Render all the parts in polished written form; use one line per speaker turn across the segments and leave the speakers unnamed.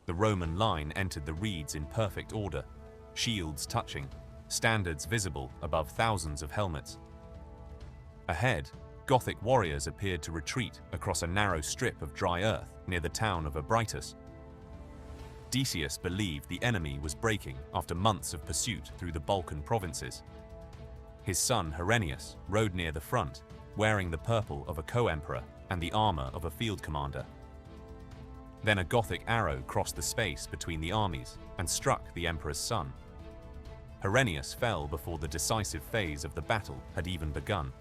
The Roman line entered the reeds in perfect order, shields touching, standards visible above thousands of helmets. Ahead, Gothic warriors appeared to retreat across a narrow strip of dry earth near the town of Abritus. Decius believed the enemy was breaking after months of pursuit through the Balkan provinces. His son Herennius rode near the front, wearing the purple of a co-emperor and the armor of a field commander. Then a Gothic arrow crossed the space between the armies and struck the emperor's son. Herennius fell before the decisive phase of the battle had even begun.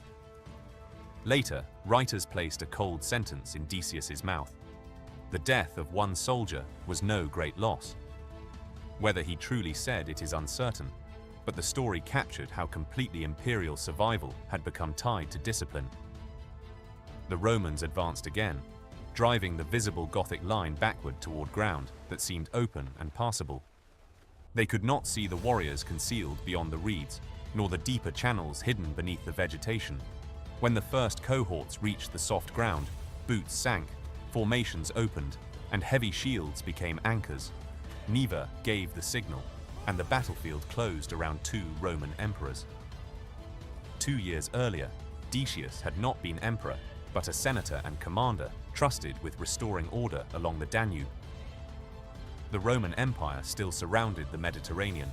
Later, writers placed a cold sentence in Decius's mouth. The death of one soldier was no great loss. Whether he truly said it is uncertain, but the story captured how completely imperial survival had become tied to discipline. The Romans advanced again, driving the visible Gothic line backward toward ground that seemed open and passable. They could not see the warriors concealed beyond the reeds, nor the deeper channels hidden beneath the vegetation. When the first cohorts reached the soft ground, boots sank, formations opened, and heavy shields became anchors. Cniva gave the signal, and the battlefield closed around 2 Roman emperors. 2 years earlier, Decius had not been emperor, but a senator and commander trusted with restoring order along the Danube. The Roman Empire still surrounded the Mediterranean,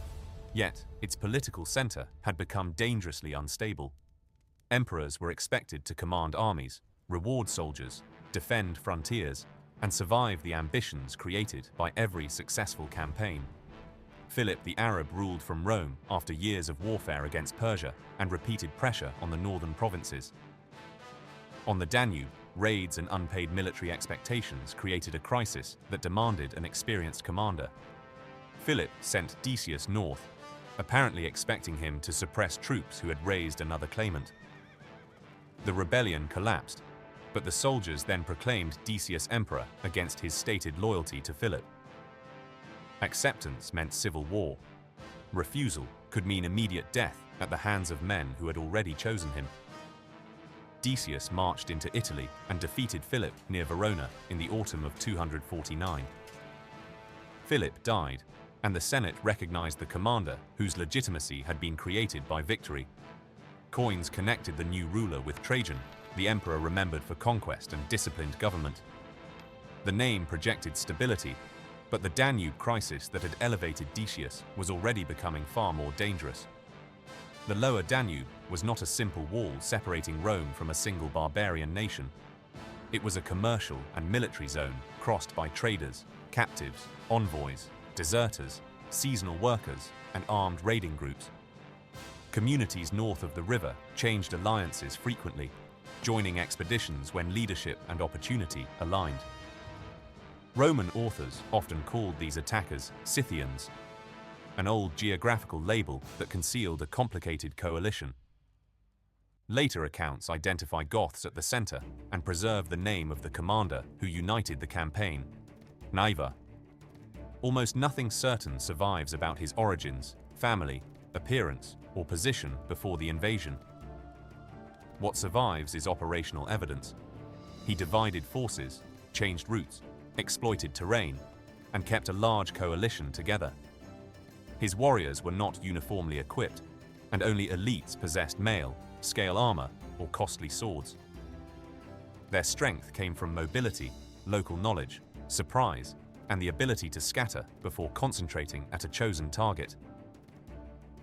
yet its political center had become dangerously unstable. Emperors were expected to command armies, reward soldiers, defend frontiers, and survive the ambitions created by every successful campaign. Philip the Arab ruled from Rome after years of warfare against Persia and repeated pressure on the northern provinces. On the Danube, raids and unpaid military expectations created a crisis that demanded an experienced commander. Philip sent Decius north, apparently expecting him to suppress troops who had raised another claimant. The rebellion collapsed, but the soldiers then proclaimed Decius emperor against his stated loyalty to Philip. Acceptance meant civil war. Refusal could mean immediate death at the hands of men who had already chosen him. Decius marched into Italy and defeated Philip near Verona in the autumn of 249. Philip died, and the Senate recognized the commander whose legitimacy had been created by victory. Coins connected the new ruler with Trajan, the emperor remembered for conquest and disciplined government. The name projected stability, but the Danube crisis that had elevated Decius was already becoming far more dangerous. The lower Danube was not a simple wall separating Rome from a single barbarian nation. It was a commercial and military zone crossed by traders, captives, envoys, deserters, seasonal workers, and armed raiding groups. Communities north of the river changed alliances frequently, joining expeditions when leadership and opportunity aligned. Roman authors often called these attackers Scythians, an old geographical label that concealed a complicated coalition. Later accounts identify Goths at the center and preserve the name of the commander who united the campaign, Cniva. Almost nothing certain survives about his origins, family, appearance, or position before the invasion. What survives is operational evidence. He divided forces, changed routes, exploited terrain, and kept a large coalition together. His warriors were not uniformly equipped, and only elites possessed mail, scale armor, or costly swords. Their strength came from mobility, local knowledge, surprise, and the ability to scatter before concentrating at a chosen target.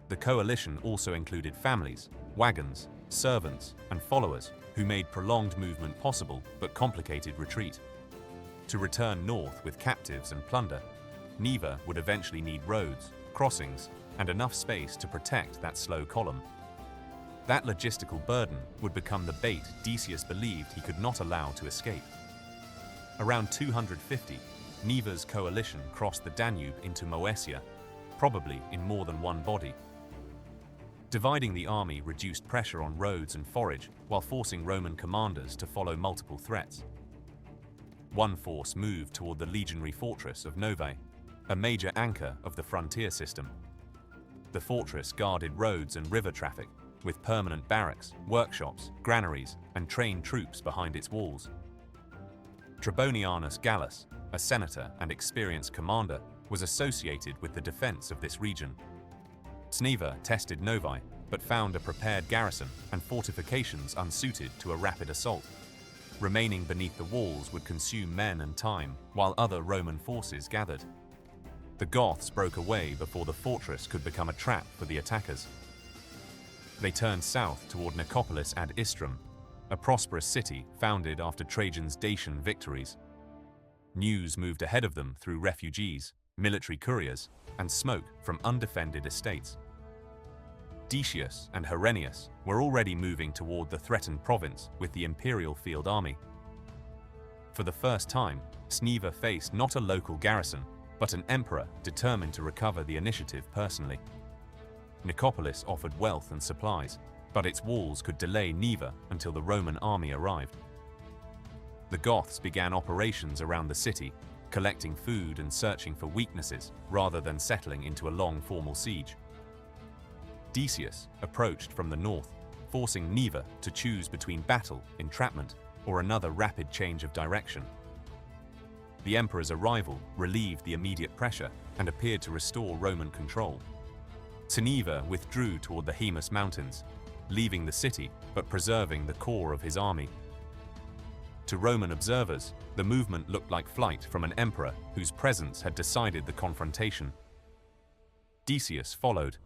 The coalition also included families, wagons, servants, and followers who made prolonged movement possible but complicated retreat. To return north with captives and plunder, Cniva would eventually need roads, crossings, and enough space to protect that slow column. That logistical burden would become the bait Decius believed he could not allow to escape. Around 250, Cniva's coalition crossed the Danube into Moesia, probably in more than one body. Dividing the army reduced pressure on roads and forage while forcing Roman commanders to follow multiple threats. One force moved toward the legionary fortress of Novae, a major anchor of the frontier system. The fortress guarded roads and river traffic, with permanent barracks, workshops, granaries, and trained troops behind its walls. Trebonianus Gallus, a senator and experienced commander, was associated with the defense of this region. Cniva tested Novae, but found a prepared garrison and fortifications unsuited to a rapid assault. Remaining beneath the walls would consume men and time, while other Roman forces gathered. The Goths broke away before the fortress could become a trap for the attackers. They turned south toward Nicopolis ad Istrum, a prosperous city founded after Trajan's Dacian victories. News moved ahead of them through refugees, military couriers, and smoke from undefended estates. Decius and Herennius were already moving toward the threatened province with the imperial field army. For the first time, Cniva faced not a local garrison, but an emperor determined to recover the initiative personally. Nicopolis offered wealth and supplies, but its walls could delay Cniva until the Roman army arrived. The Goths began operations around the city, collecting food and searching for weaknesses rather than settling into a long formal siege. Decius approached from the north, forcing Cniva to choose between battle, entrapment, or another rapid change of direction. The emperor's arrival relieved the immediate pressure and appeared to restore Roman control. Cniva withdrew toward the Hemus Mountains, leaving the city but preserving the core of his army. To Roman observers, the movement looked like flight from an emperor whose presence had decided the confrontation. Decius followed,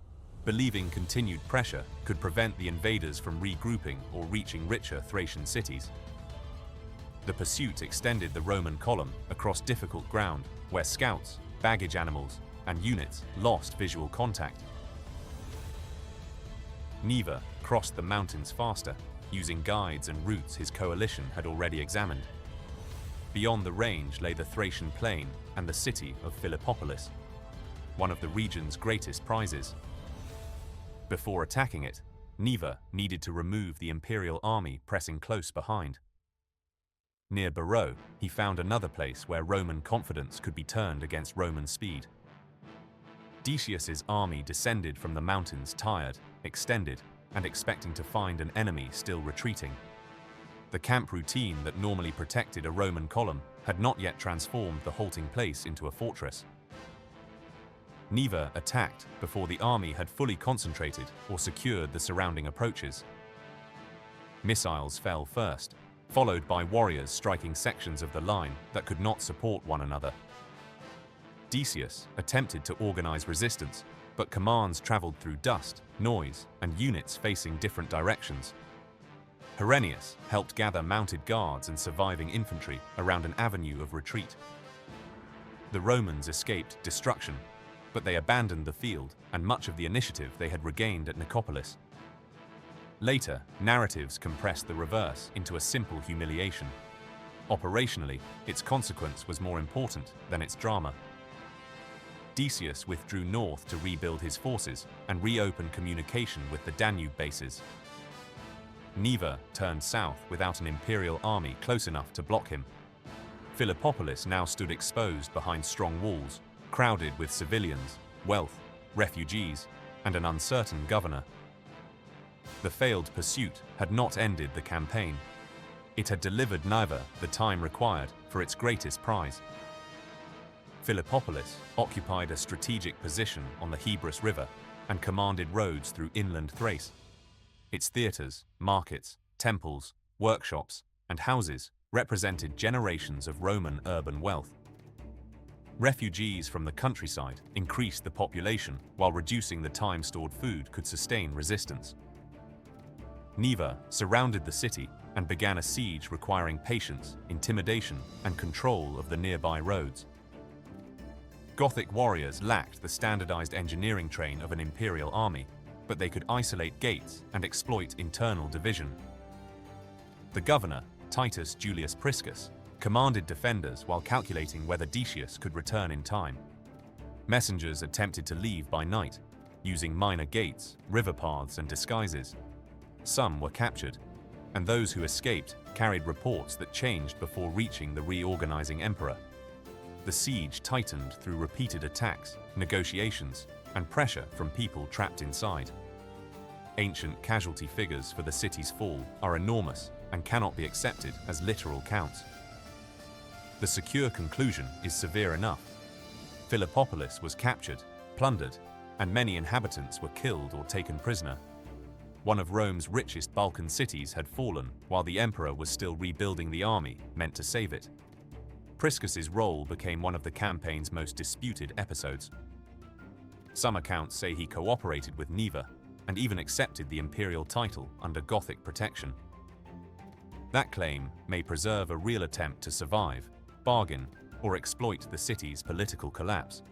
believing continued pressure could prevent the invaders from regrouping or reaching richer Thracian cities. The pursuit extended the Roman column across difficult ground where scouts, baggage animals, and units lost visual contact. Cniva crossed the mountains faster, using guides and routes his coalition had already examined. Beyond the range lay the Thracian plain and the city of Philippopolis, one of the region's greatest prizes. Before attacking it, Cniva needed to remove the imperial army pressing close behind. Near Beroe, he found another place where Roman confidence could be turned against Roman speed. Decius's army descended from the mountains tired, extended, and expecting to find an enemy still retreating. The camp routine that normally protected a Roman column had not yet transformed the halting place into a fortress. Cniva attacked before the army had fully concentrated or secured the surrounding approaches. Missiles fell first, followed by warriors striking sections of the line that could not support one another. Decius attempted to organize resistance, but commands traveled through dust, noise, and units facing different directions. Herennius helped gather mounted guards and surviving infantry around an avenue of retreat. The Romans escaped destruction, but they abandoned the field and much of the initiative they had regained at Nicopolis. Later, narratives compressed the reverse into a simple humiliation. Operationally, its consequence was more important than its drama. Decius withdrew north to rebuild his forces and reopen communication with the Danube bases. Cniva turned south without an imperial army close enough to block him. Philippopolis now stood exposed behind strong walls, crowded with civilians, wealth, refugees, and an uncertain governor. The failed pursuit had not ended the campaign. It had delivered Cniva the time required for its greatest prize. Philippopolis occupied a strategic position on the Hebrus River and commanded roads through inland Thrace. Its theatres, markets, temples, workshops, and houses represented generations of Roman urban wealth. Refugees from the countryside increased the population while reducing the time stored food could sustain resistance. Cniva surrounded the city and began a siege requiring patience, intimidation, and control of the nearby roads. Gothic warriors lacked the standardized engineering train of an imperial army, but they could isolate gates and exploit internal division. The governor, Titus Julius Priscus, commanded defenders while calculating whether Decius could return in time. Messengers attempted to leave by night, using minor gates, river paths, and disguises. Some were captured, and those who escaped carried reports that changed before reaching the reorganizing emperor. The siege tightened through repeated attacks, negotiations, and pressure from people trapped inside. Ancient casualty figures for the city's fall are enormous and cannot be accepted as literal counts. the secure conclusion is severe enough. Philippopolis was captured, plundered, and many inhabitants were killed or taken prisoner. One of Rome's richest Balkan cities had fallen while the emperor was still rebuilding the army meant to save it. Priscus's role became one of the campaign's most disputed episodes. Some accounts say he cooperated with Cniva and even accepted the imperial title under Gothic protection. That claim may preserve a real attempt to survive, bargain, or exploit the city's political collapse.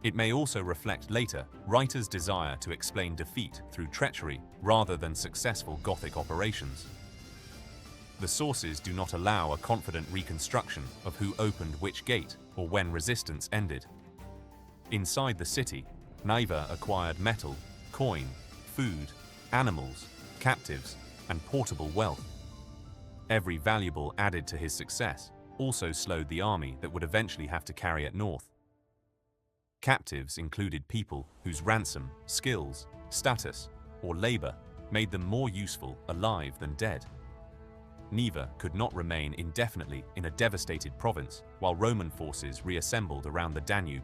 It may also reflect later writers' desire to explain defeat through treachery rather than successful Gothic operations. The sources do not allow a confident reconstruction of who opened which gate or when resistance ended. Inside the city, Cniva acquired metal, coin, food, animals, captives, and portable wealth. Every valuable added to his success also slowed the army that would eventually have to carry it north. Captives included people whose ransom, skills, status, or labor made them more useful alive than dead. Cniva could not remain indefinitely in a devastated province while Roman forces reassembled around the Danube.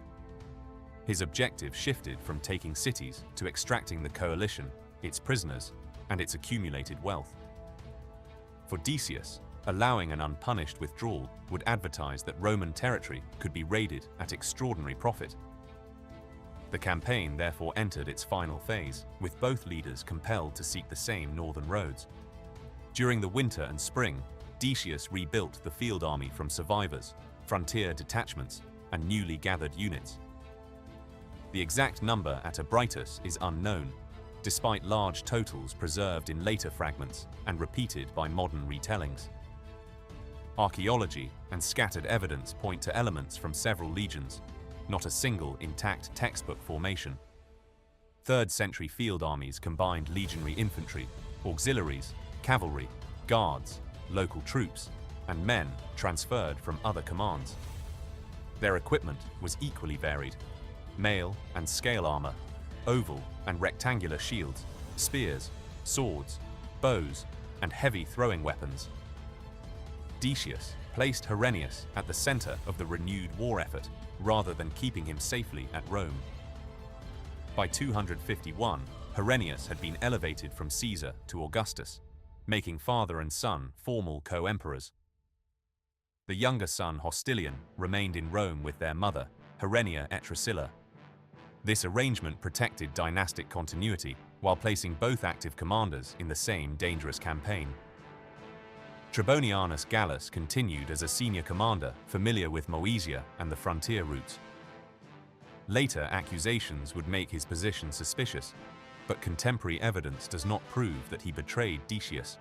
His objective shifted from taking cities to extracting the coalition, its prisoners, and its accumulated wealth. For Decius, allowing an unpunished withdrawal would advertise that Roman territory could be raided at extraordinary profit. The campaign therefore entered its final phase, with both leaders compelled to seek the same northern roads. During the winter and spring, Decius rebuilt the field army from survivors, frontier detachments, and newly gathered units. The exact number at Abritus is unknown, despite large totals preserved in later fragments and repeated by modern retellings. Archaeology and scattered evidence point to elements from several legions, not a single intact textbook formation. 3rd century field armies combined legionary infantry, auxiliaries, cavalry, guards, local troops, and men transferred from other commands. Their equipment was equally varied: mail and scale armor, oval and rectangular shields, spears, swords, bows, and heavy throwing weapons. Decius placed Herennius at the center of the renewed war effort, rather than keeping him safely at Rome. By 251, Herennius had been elevated from Caesar to Augustus, making father and son formal co-emperors. The younger son Hostilian remained in Rome with their mother, Herennius Etruscus. This arrangement protected dynastic continuity while placing both active commanders in the same dangerous campaign. Trebonianus Gallus continued as a senior commander familiar with Moesia and the frontier routes. Later accusations would make his position suspicious, but contemporary evidence does not prove that he betrayed Decius.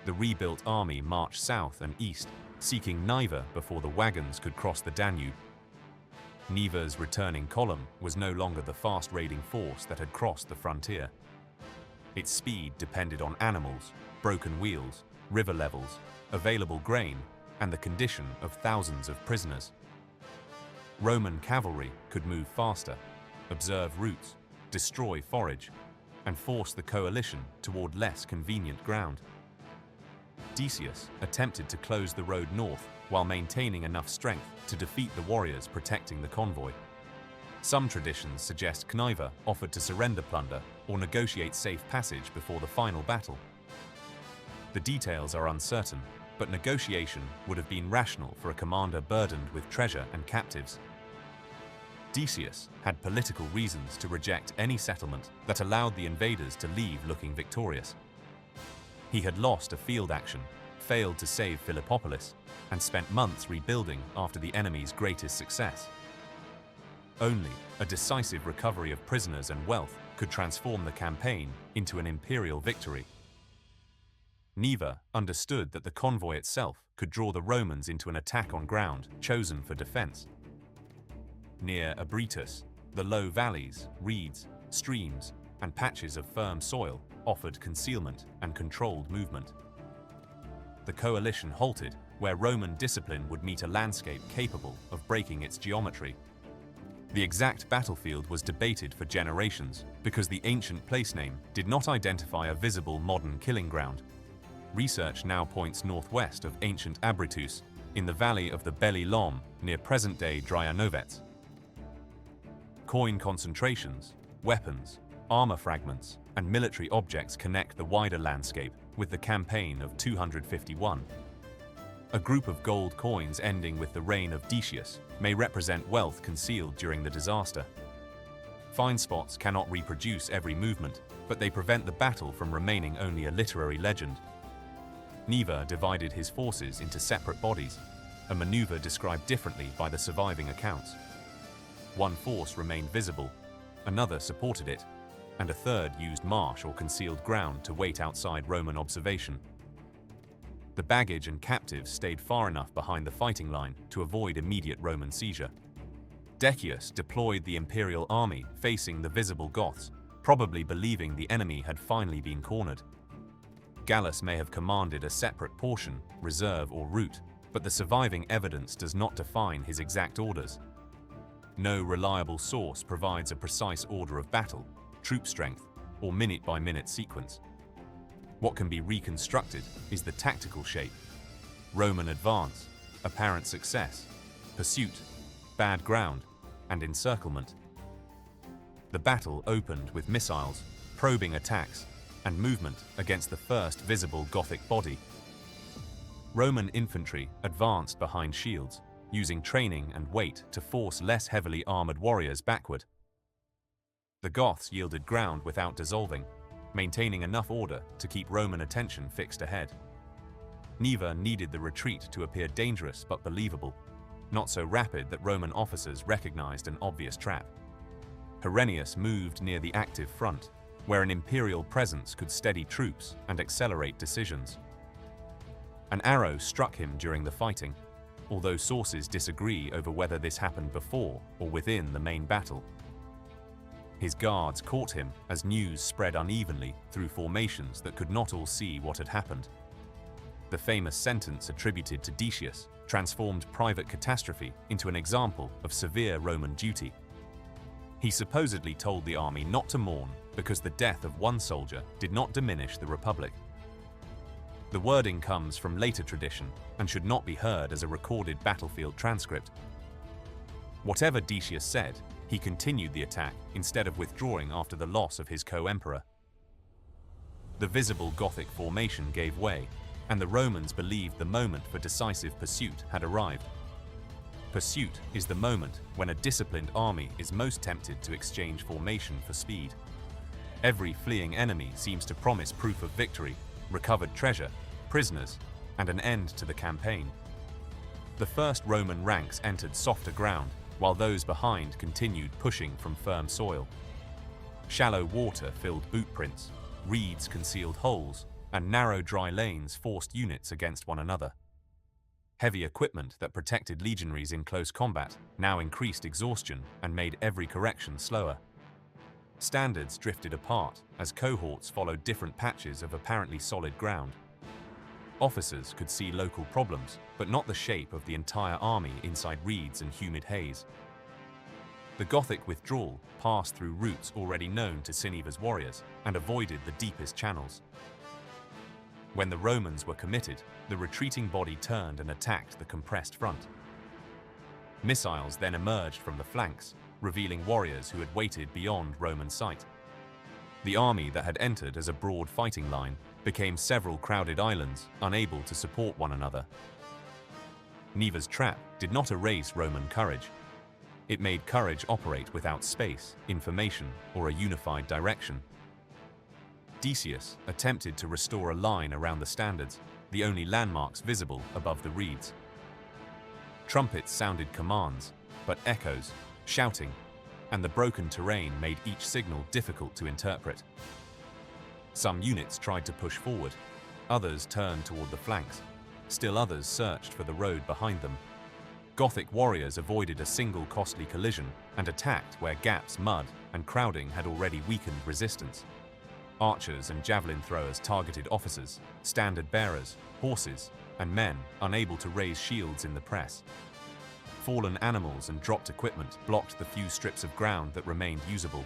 The rebuilt army marched south and east, seeking Cniva before the wagons could cross the Danube. Cniva's returning column was no longer the fast-raiding force that had crossed the frontier. Its speed depended on animals, broken wheels, river levels, available grain, and the condition of thousands of prisoners. Roman cavalry could move faster, observe routes, destroy forage, and force the coalition toward less convenient ground. Decius attempted to close the road north while maintaining enough strength to defeat the warriors protecting the convoy. Some traditions suggest Cniva offered to surrender plunder or negotiate safe passage before the final battle. The details are uncertain, but negotiation would have been rational for a commander burdened with treasure and captives. Decius had political reasons to reject any settlement that allowed the invaders to leave looking victorious. He had lost a field action, failed to save Philippopolis, and spent months rebuilding after the enemy's greatest success. Only a decisive recovery of prisoners and wealth could transform the campaign into an imperial victory. Cniva understood that the convoy itself could draw the Romans into an attack on ground chosen for defense. Near Abritus, the low valleys, reeds, streams, and patches of firm soil offered concealment and controlled movement. The coalition halted where Roman discipline would meet a landscape capable of breaking its geometry. The exact battlefield was debated for generations because the ancient place name did not identify a visible modern killing ground. Research now points northwest of ancient Abritus in the valley of the Belly Lom near present-day Dryanovets. Coin concentrations, weapons, armor fragments, and military objects connect the wider landscape with the campaign of 251. A group of gold coins ending with the reign of Decius may represent wealth concealed during the disaster. Find spots cannot reproduce every movement, but they prevent the battle from remaining only a literary legend. Cniva divided his forces into separate bodies, a maneuver described differently by the surviving accounts. One force remained visible, another supported it, and a third used marsh or concealed ground to wait outside Roman observation. The baggage and captives stayed far enough behind the fighting line to avoid immediate Roman seizure. Decius deployed the imperial army facing the visible Goths, probably believing the enemy had finally been cornered. Gallus may have commanded a separate portion, reserve or route, but the surviving evidence does not define his exact orders. No reliable source provides a precise order of battle, troop strength, or minute-by-minute sequence. What can be reconstructed is the tactical shape: Roman advance, apparent success, pursuit, bad ground, and encirclement. The battle opened with missiles, probing attacks, and movement against the first visible Gothic body. Roman infantry advanced behind shields, using training and weight to force less heavily armored warriors backward. The Goths yielded ground without dissolving, maintaining enough order to keep Roman attention fixed ahead. Cniva needed the retreat to appear dangerous but believable, not so rapid that Roman officers recognized an obvious trap. Herennius moved near the active front, where an imperial presence could steady troops and accelerate decisions. An arrow struck him during the fighting, although sources disagree over whether this happened before or within the main battle. His guards caught him as news spread unevenly through formations that could not all see what had happened. The famous sentence attributed to Decius transformed private catastrophe into an example of severe Roman duty. He supposedly told the army not to mourn because the death of one soldier did not diminish the Republic. The wording comes from later tradition and should not be heard as a recorded battlefield transcript. Whatever Decius said, he continued the attack instead of withdrawing after the loss of his co-emperor. The visible Gothic formation gave way, and the Romans believed the moment for decisive pursuit had arrived. Pursuit is the moment when a disciplined army is most tempted to exchange formation for speed. Every fleeing enemy seems to promise proof of victory, recovered treasure, prisoners, and an end to the campaign. The first Roman ranks entered softer ground, while those behind continued pushing from firm soil. Shallow water filled boot prints, reeds concealed holes, and narrow dry lanes forced units against one another. Heavy equipment that protected legionaries in close combat now increased exhaustion and made every correction slower. Standards drifted apart as cohorts followed different patches of apparently solid ground. Officers could see local problems, but not the shape of the entire army inside reeds and humid haze. The Gothic withdrawal passed through routes already known to Cniva's warriors and avoided the deepest channels. When the Romans were committed, the retreating body turned and attacked the compressed front. Missiles then emerged from the flanks, revealing warriors who had waited beyond Roman sight. The army that had entered as a broad fighting line became several crowded islands, unable to support one another. Cniva's trap did not erase Roman courage. It made courage operate without space, information, or a unified direction. Decius attempted to restore a line around the standards, the only landmarks visible above the reeds. Trumpets sounded commands, but echoes, shouting, and the broken terrain made each signal difficult to interpret. Some units tried to push forward, others turned toward the flanks, still others searched for the road behind them. Gothic warriors avoided a single costly collision and attacked where gaps, mud, and crowding had already weakened resistance. Archers and javelin throwers targeted officers, standard bearers, horses, and men unable to raise shields in the press. Fallen animals and dropped equipment blocked the few strips of ground that remained usable.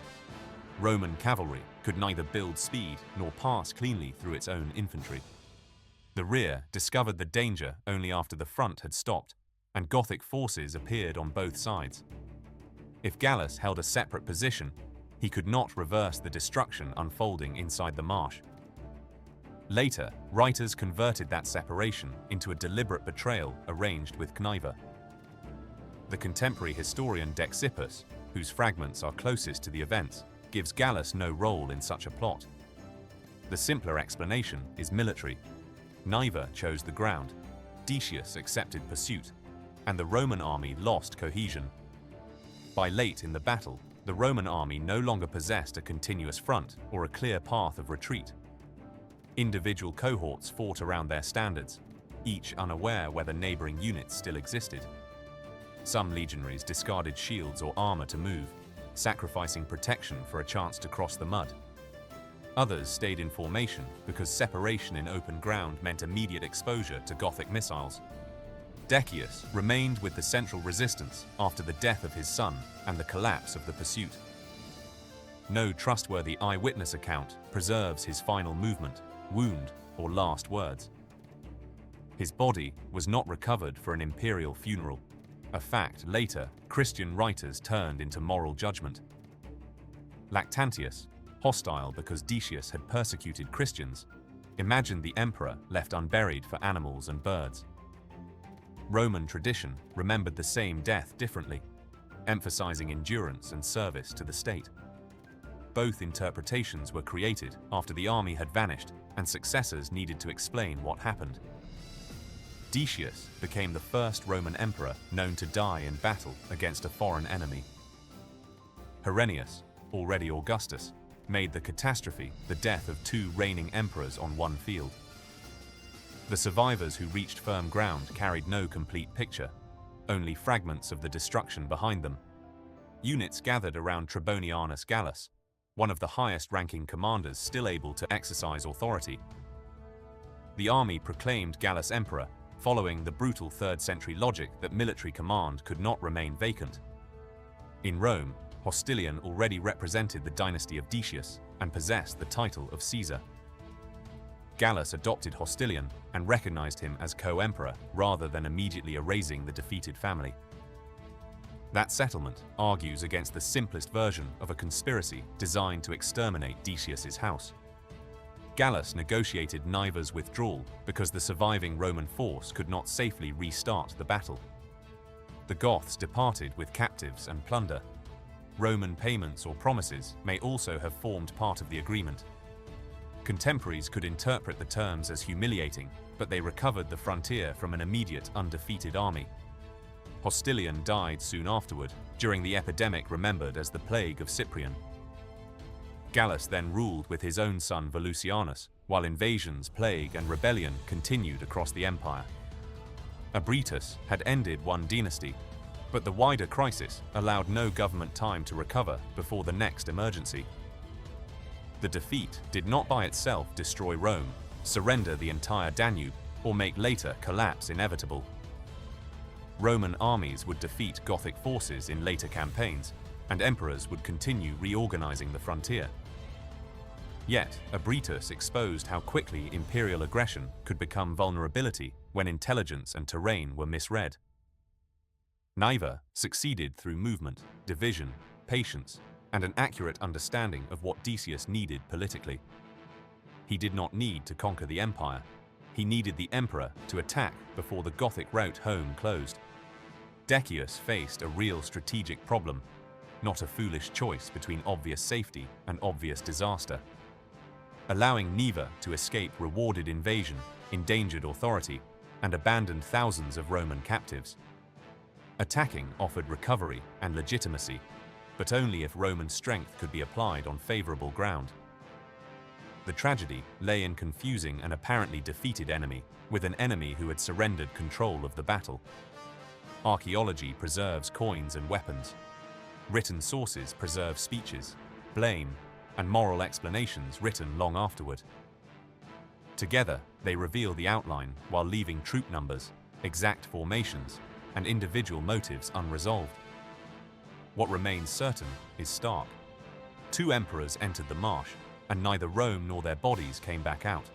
Roman cavalry could neither build speed nor pass cleanly through its own infantry. The rear discovered the danger only after the front had stopped, and Gothic forces appeared on both sides. If Gallus held a separate position, he could not reverse the destruction unfolding inside the marsh. Later, writers converted that separation into a deliberate betrayal arranged with Cniva. The contemporary historian Dexippus, whose fragments are closest to the events, gives Gallus no role in such a plot. The simpler explanation is military. Cniva chose the ground, Decius accepted pursuit, and the Roman army lost cohesion. By late in the battle, the Roman army no longer possessed a continuous front or a clear path of retreat. Individual cohorts fought around their standards, each unaware whether neighboring units still existed. Some legionaries discarded shields or armor to move, sacrificing protection for a chance to cross the mud. Others stayed in formation because separation in open ground meant immediate exposure to Gothic missiles. Decius remained with the central resistance after the death of his son and the collapse of the pursuit. No trustworthy eyewitness account preserves his final movement, wound, or last words. His body was not recovered for an imperial funeral, a fact later Christian writers turned into moral judgment. Lactantius, hostile because Decius had persecuted Christians, imagined the emperor left unburied for animals and birds. Roman tradition remembered the same death differently, emphasizing endurance and service to the state. Both interpretations were created after the army had vanished and successors needed to explain what happened. Decius became the first Roman emperor known to die in battle against a foreign enemy. Herennius, already Augustus, made the catastrophe the death of two reigning emperors on one field. The survivors who reached firm ground carried no complete picture, only fragments of the destruction behind them. Units gathered around Trebonianus Gallus, one of the highest-ranking commanders still able to exercise authority. The army proclaimed Gallus emperor, following the brutal 3rd century logic that military command could not remain vacant. In Rome, Hostilian already represented the dynasty of Decius and possessed the title of Caesar. Gallus adopted Hostilian and recognized him as co-emperor rather than immediately erasing the defeated family. That settlement argues against the simplest version of a conspiracy designed to exterminate Decius's house. Gallus negotiated Cniva's withdrawal because the surviving Roman force could not safely restart the battle. The Goths departed with captives and plunder. Roman payments or promises may also have formed part of the agreement. Contemporaries could interpret the terms as humiliating, but they recovered the frontier from an immediate undefeated army. Hostilian died soon afterward, during the epidemic remembered as the Plague of Cyprian. Gallus then ruled with his own son Volusianus, while invasions, plague, and rebellion continued across the empire. Abritus had ended one dynasty, but the wider crisis allowed no government time to recover before the next emergency. The defeat did not by itself destroy Rome, surrender the entire Danube, or make later collapse inevitable. Roman armies would defeat Gothic forces in later campaigns, and emperors would continue reorganizing the frontier. Yet, Abritus exposed how quickly imperial aggression could become vulnerability when intelligence and terrain were misread. Cniva succeeded through movement, division, patience, and an accurate understanding of what Decius needed politically. He did not need to conquer the empire. He needed the emperor to attack before the Gothic route home closed. Decius faced a real strategic problem, not a foolish choice between obvious safety and obvious disaster. Allowing Cniva to escape rewarded invasion, endangered authority, and abandoned thousands of Roman captives. Attacking offered recovery and legitimacy, but only if Roman strength could be applied on favorable ground. The tragedy lay in confusing an apparently defeated enemy with an enemy who had surrendered control of the battle. Archaeology preserves coins and weapons. Written sources preserve speeches, blame, and moral explanations written long afterward. Together, they reveal the outline while leaving troop numbers, exact formations, and individual motives unresolved. What remains certain is stark. Two emperors entered the marsh, and neither Rome nor their bodies came back out.